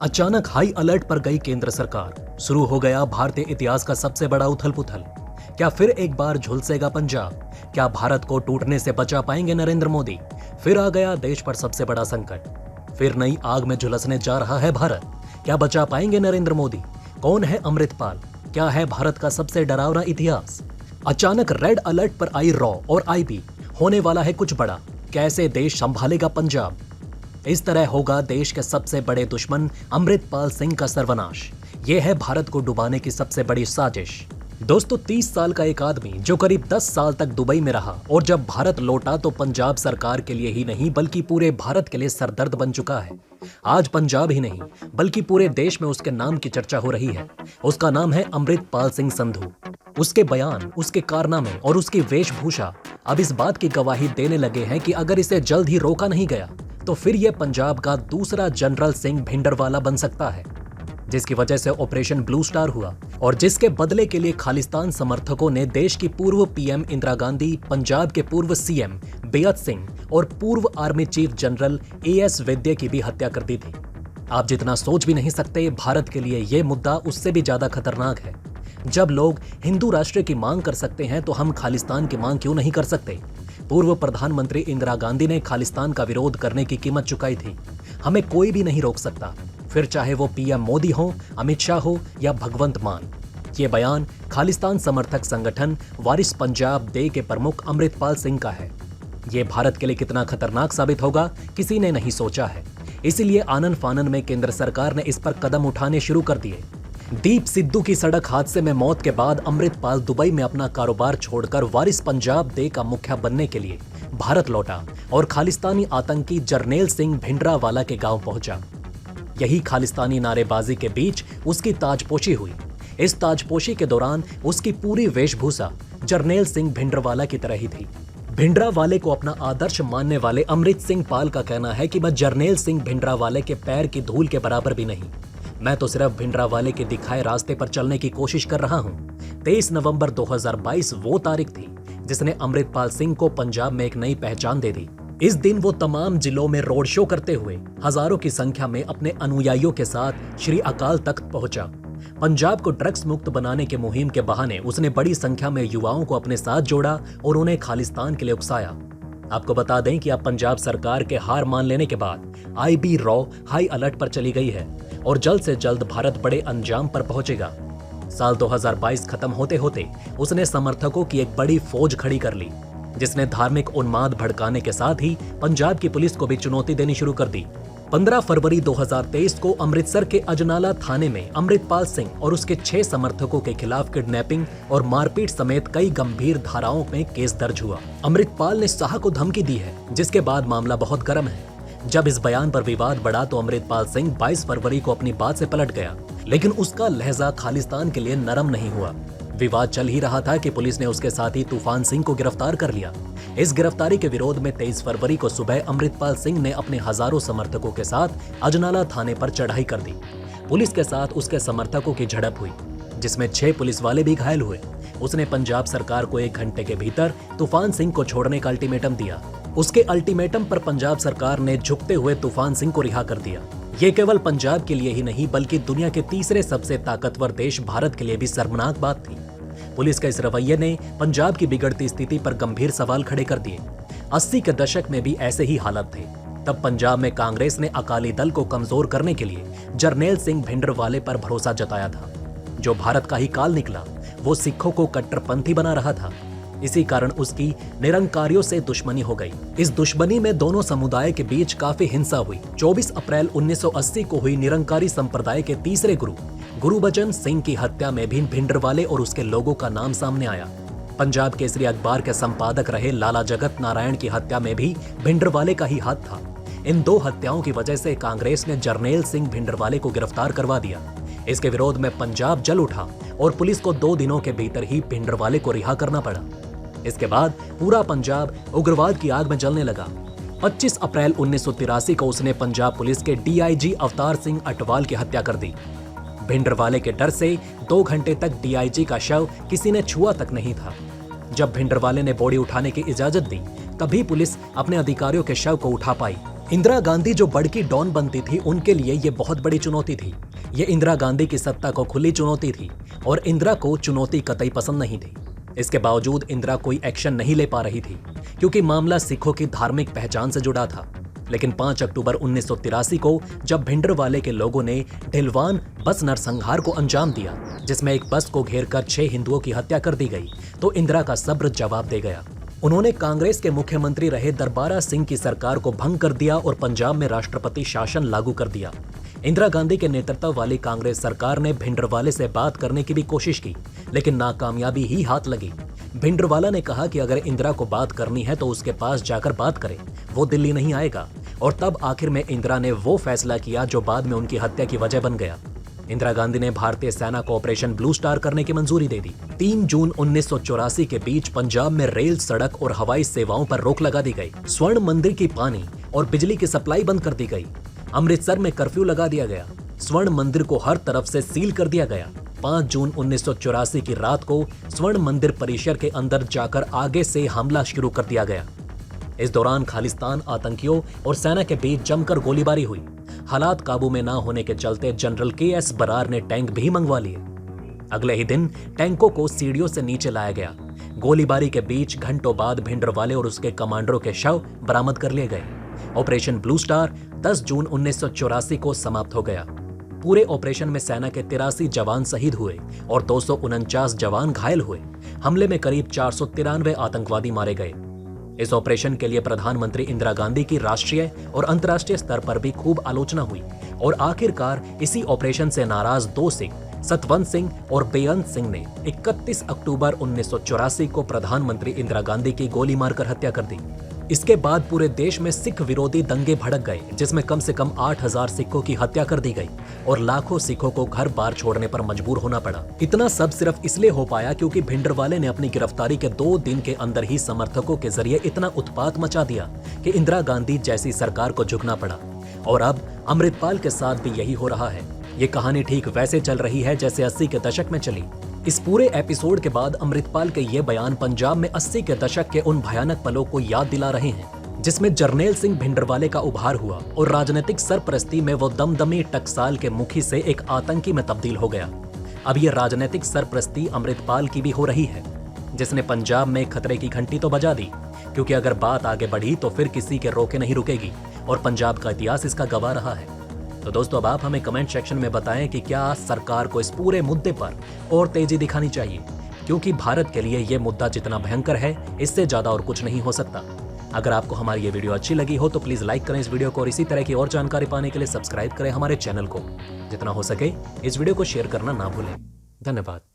अचानक high alert पर गई केंद्र सरकार। शुरू हो गया भारतीय इतिहास का सबसे बड़ा उथल पुथल। क्या फिर एक बार झुलसेगा पंजाब? क्या भारत को टूटने से बचा पाएंगे नरेंद्र मोदी? फिर आ गया देश पर सबसे बड़ा संकट। फिर नई आग में झुलसने जा रहा है भारत। क्या बचा पाएंगे नरेंद्र मोदी? कौन है अमृतपाल? क्या है भारत का सबसे डरावना इतिहास? अचानक रेड अलर्ट पर आई रॉ और आईबी। होने वाला है कुछ बड़ा। कैसे देश संभालेगा पंजाब? इस तरह होगा देश के सबसे बड़े दुश्मन अमृतपाल सिंह का सर्वनाश। यह है भारत को डुबाने की सबसे बड़ी साजिश। दोस्तों, 30 साल का एक आदमी जो करीब 10 साल तक दुबई में रहा और जब भारत लौटा तो पंजाब सरकार के लिए ही नहीं बल्कि पूरे भारत के लिए सरदर्द बन चुका है। आज पंजाब ही नहीं बल्कि पूरे देश में उसके नाम की चर्चा हो रही है। उसका नाम है अमृतपाल सिंह संधू। उसके बयान, उसके कारनामे और उसकी वेशभूषा अब इस बात की गवाही देने लगे हैं कि अगर इसे जल्द ही रोका नहीं गया तो फिर यह पंजाब का दूसरा जनरल सिंह भिंडरवाला बन सकता है, जिसकी वजह से ऑपरेशन ब्लू स्टार हुआ और जिसके बदले के लिए खालिस्तान समर्थकों ने देश की पूर्व पीएम इंदिरा गांधी, पंजाब के पूर्व सीएम बेअत सिंह और पूर्व आर्मी चीफ जनरल एएस वैद्य की भी हत्या कर दी थी। आप जितना सोच भी नहीं सकते, भारत के लिए यह मुद्दा उससे भी ज्यादा खतरनाक है। जब लोग हिंदू राष्ट्र की मांग कर सकते हैं तो हम खालिस्तान की मांग क्यों नहीं कर सकते? पूर्व प्रधानमंत्री इंदिरा गांधी ने खालिस्तान का विरोध करने की कीमत चुकाई थी। हमें कोई भी नहीं रोक सकता, फिर चाहे वो पीएम मोदी हो, अमित शाह हो या भगवंत मान। ये बयान खालिस्तान समर्थक संगठन वारिस पंजाब दे के प्रमुख अमृतपाल सिंह का है। ये भारत के लिए कितना खतरनाक साबित होगा, किसी ने नहीं सोचा है। इसीलिए आनन फानन में केंद्र सरकार ने इस पर कदम उठाने शुरू कर दिए। दीप सिद्धू की सड़क हादसे में मौत के बाद अमृतपाल दुबई में अपना कारोबार छोड़कर वारिस पंजाब दे का मुखिया बनने के लिए भारत लौटा और खालिस्तानी आतंकी जरनैल सिंह भिंडरावाला के गांव पहुंचा। यही खालिस्तानी नारेबाजी के बीच उसकी ताजपोशी हुई। इस ताजपोशी के दौरान उसकी पूरी वेशभूषा जरनैल सिंह भिंडरावाला की तरह ही थी। भिंडरावाले को अपना आदर्श मानने वाले अमृत सिंह पाल का कहना है कि मैं जरनैल सिंह भिंडरावाले के पैर की धूल के बराबर भी नहीं। मैं तो सिर्फ भिंडरावाले के दिखाए रास्ते पर चलने की कोशिश कर रहा हूँ। 23 नवंबर 2022 वो तारीख थी जिसने अमृतपाल सिंह को पंजाब में एक नई पहचान दे दी। इस दिन वो तमाम जिलों में रोड शो करते हुए हजारों की संख्या में अपने अनुयायियों के साथ श्री अकाल तख्त पहुंचा। पंजाब को ड्रग्स मुक्त बनाने के मुहिम के बहाने उसने बड़ी संख्या में युवाओं को अपने साथ जोड़ा और उन्हें खालिस्तान के लिए उकसाया। आपको बता दें कि अब पंजाब सरकार के हार मान लेने के बाद आईबी रॉ हाई अलर्ट पर चली गई है और जल्द से जल्द भारत बड़े अंजाम पर पहुंचेगा। साल 2022 खत्म होते होते उसने समर्थकों की एक बड़ी फौज खड़ी कर ली, जिसने धार्मिक उन्माद भड़काने के साथ ही पंजाब की पुलिस को भी चुनौती देनी शुरू कर दी। 15 फरवरी 2023 को अमृतसर के अजनाला थाने में अमृतपाल सिंह और उसके 6 समर्थकों के खिलाफ किडनैपिंग और मारपीट समेत कई गंभीर धाराओं में केस दर्ज हुआ। अमृतपाल ने शाह को धमकी दी है, जिसके बाद मामला बहुत गर्म है। जब इस बयान पर विवाद बढ़ा तो अमृतपाल सिंह 22 फरवरी को अपनी बात से पलट गया, लेकिन उसका लहजा खालिस्तान के लिए नरम नहीं हुआ। विवाद चल ही रहा था कि पुलिस ने उसके साथी तूफान सिंह को गिरफ्तार कर लिया। इस गिरफ्तारी के विरोध में 23 फरवरी को सुबह अमृतपाल सिंह ने अपने हजारों समर्थकों के साथ अजनाला थाने पर चढ़ाई कर दी। पुलिस के साथ उसके समर्थकों की झड़प हुई, जिसमें 6 पुलिस वाले भी घायल हुए। उसने पंजाब सरकार को 1 घंटे के भीतर तूफान सिंह को छोड़ने का अल्टीमेटम दिया। उसके अल्टीमेटम पर पंजाब सरकार ने झुकते हुए तूफान सिंह को रिहा कर दिया। ये केवल पंजाब के लिए ही नहीं बल्कि दुनिया के तीसरे सबसे ताकतवर देश भारत के लिए भी शर्मनाक बात थी। पुलिस के इस रवैये ने पंजाब की बिगड़ती स्थिति पर गंभीर सवाल खड़े कर दिए। 80 के दशक में भी ऐसे ही हालात थे। तब पंजाब में कांग्रेस ने अकाली दल को कमजोर करने के लिए जरनैल सिंह भिंडरवाले पर भरोसा जताया था। जो भारत का ही काल निकला, वो सिखों को कट्टरपंथी बना रहा था। इसी कारण उसकी निरंकारियों से दुश्मनी हो गई। इस दुश्मनी में दोनों समुदाय के बीच काफी हिंसा हुई। 24 अप्रैल 1980 को हुई निरंकारी संप्रदाय के तीसरे गुरु गुरुबचन सिंह की हत्या में भी भिंडरवाले और उसके लोगों का नाम सामने आया। पंजाब केसरी अखबार के संपादक रहे लाला जगत नारायण की हत्या में भी भिंडरवाले का ही हाथ था। इन 2 हत्याओं की वजह से कांग्रेस ने जरनैल सिंह भिंडरवाले को गिरफ्तार करवा दिया। इसके विरोध में पंजाब जल उठा और पुलिस को 2 दिनों के भीतर ही भिंडरवाले को रिहा करना पड़ा। इसके बाद पूरा पंजाब उग्रवाद की आग में जलने लगा। 25 अप्रैल 1983 को उसने पंजाब पुलिस के डीआईजी अवतार सिंह अटवाल की हत्या कर दी। भिंडरवाले के डर से 2 घंटे तक डीआईजी का शव किसी ने छुआ तक नहीं था। जब भिंडरवाले ने बॉडी उठाने की इजाजत दी, तभी पुलिस अपने अधिकारियों के शव को उठा पाई। इंदिरा गांधी जो बड़की डॉन बनती थी, उनके लिए ये बहुत बड़ी चुनौती थी। ये इंदिरा गांधी की सत्ता को खुली चुनौती थी और इंदिरा को चुनौती कतई पसंद नहीं थी। इसके बावजूद इंदिरा कोई एक्शन नहीं ले पा रही थी क्योंकि मामला सिखों की धार्मिक पहचान से जुड़ा था। लेकिन 5 अक्टूबर 1983 को जब भिंडरवाले के लोगों ने ढिलवान बस नरसंहार को अंजाम दिया, जिसमें एक बस को घेरकर 6 हिंदुओं की हत्या कर दी गई, तो इंदिरा का सब्र जवाब दे गया। उन्होंने कांग्रेस के मुख्यमंत्री रहे दरबारा सिंह की सरकार को भंग कर दिया और पंजाब में राष्ट्रपति शासन लागू कर दिया। इंदिरा गांधी के नेतृत्व वाली कांग्रेस सरकार ने भिंडरवाले से बात करने की भी कोशिश की, लेकिन नाकामयाबी ही हाथ लगी। भिंडरवाला ने कहा कि अगर इंदिरा को बात करनी है तो उसके पास जाकर बात करे, वो दिल्ली नहीं आएगा। और तब आखिर में इंदिरा ने वो फैसला किया जो बाद में उनकी हत्या की वजह बन गया। इंदिरा गांधी ने भारतीय सेना को ऑपरेशन ब्लू स्टार करने की मंजूरी दे दी। 3 जून 1984 के बीच पंजाब में रेल, सड़क और हवाई सेवाओं पर रोक लगा दी गई। स्वर्ण मंदिर की पानी और बिजली की सप्लाई बंद कर दी गई। अमृतसर में कर्फ्यू लगा दिया गया। स्वर्ण मंदिर को हर तरफ से सील कर दिया गया। 5 जून 1984 की रात को स्वर्ण मंदिर परिसर के अंदर जाकर आगे से हमला शुरू कर दिया गया। इस दौरान खालिस्तान आतंकियों और सेना के बीच जमकर गोलीबारी हुई। हालात काबू में न होने के चलते जनरल KS बरार ने टैंक भी मंगवा लिए। अगले ही दिन टैंकों को सीढ़ियों से नीचे लाया गया। गोलीबारी के बीच घंटों बाद भिंडरवाले और उसके कमांडरों के शव बरामद कर लिए गए। ऑपरेशन ब्लू स्टार 10 जून 1984 को समाप्त हो गया। पूरे ऑपरेशन में सेना के 83 जवान शहीद हुए और 249 जवान घायल हुए। हमले में करीब 493 आतंकवादी मारे गए। इस ऑपरेशन के लिए प्रधानमंत्री इंदिरा गांधी की राष्ट्रीय और अंतर्राष्ट्रीय स्तर पर भी खूब आलोचना हुई और आखिरकार इसी ऑपरेशन से नाराज 2 सिख, सतवंत सिंह और बेअंत सिंह ने 31 अक्टूबर 1984 को प्रधानमंत्री इंदिरा गांधी की गोली मारकर हत्या कर दी। इसके बाद पूरे देश में सिख विरोधी दंगे भड़क गए, जिसमें कम से कम 8000 सिखों की हत्या कर दी गई और लाखों सिखों को घर बार छोड़ने पर मजबूर होना पड़ा। इतना सब सिर्फ इसलिए हो पाया क्योंकि भिंडरवाले ने अपनी गिरफ्तारी के 2 दिन के अंदर ही समर्थकों के जरिए इतना उत्पात मचा दिया कि इंदिरा गांधी जैसी सरकार को झुकना पड़ा। और अब अमृतपाल के साथ भी यही हो रहा है। ये कहानी ठीक वैसे चल रही है जैसे 80 के दशक में चली। इस पूरे एपिसोड के बाद अमृतपाल के ये बयान पंजाब में 80 के दशक के उन भयानक पलों को याद दिला रहे हैं जिसमें जरनैल सिंह भिंडरवाले का उभार हुआ और राजनीतिक सरपरस्ती में वो दमदमी टकसाल के मुखी से एक आतंकी में तब्दील हो गया। अब ये राजनीतिक सरपरस्ती अमृतपाल की भी हो रही है, जिसने पंजाब में खतरे की घंटी तो बजा दी, क्योंकि अगर बात आगे बढ़ी तो फिर किसी के रोके नहीं रुकेगी और पंजाब का इतिहास इसका गवाह रहा है। तो दोस्तों, अब आप हमें कमेंट सेक्शन में बताएं कि क्या सरकार को इस पूरे मुद्दे पर और तेजी दिखानी चाहिए, क्योंकि भारत के लिए ये मुद्दा जितना भयंकर है, इससे ज्यादा और कुछ नहीं हो सकता। अगर आपको हमारी ये वीडियो अच्छी लगी हो तो प्लीज लाइक करें इस वीडियो को और इसी तरह की और जानकारी पाने के लिए सब्सक्राइब करें हमारे चैनल को। जितना हो सके इस वीडियो को शेयर करना ना भूलें। धन्यवाद।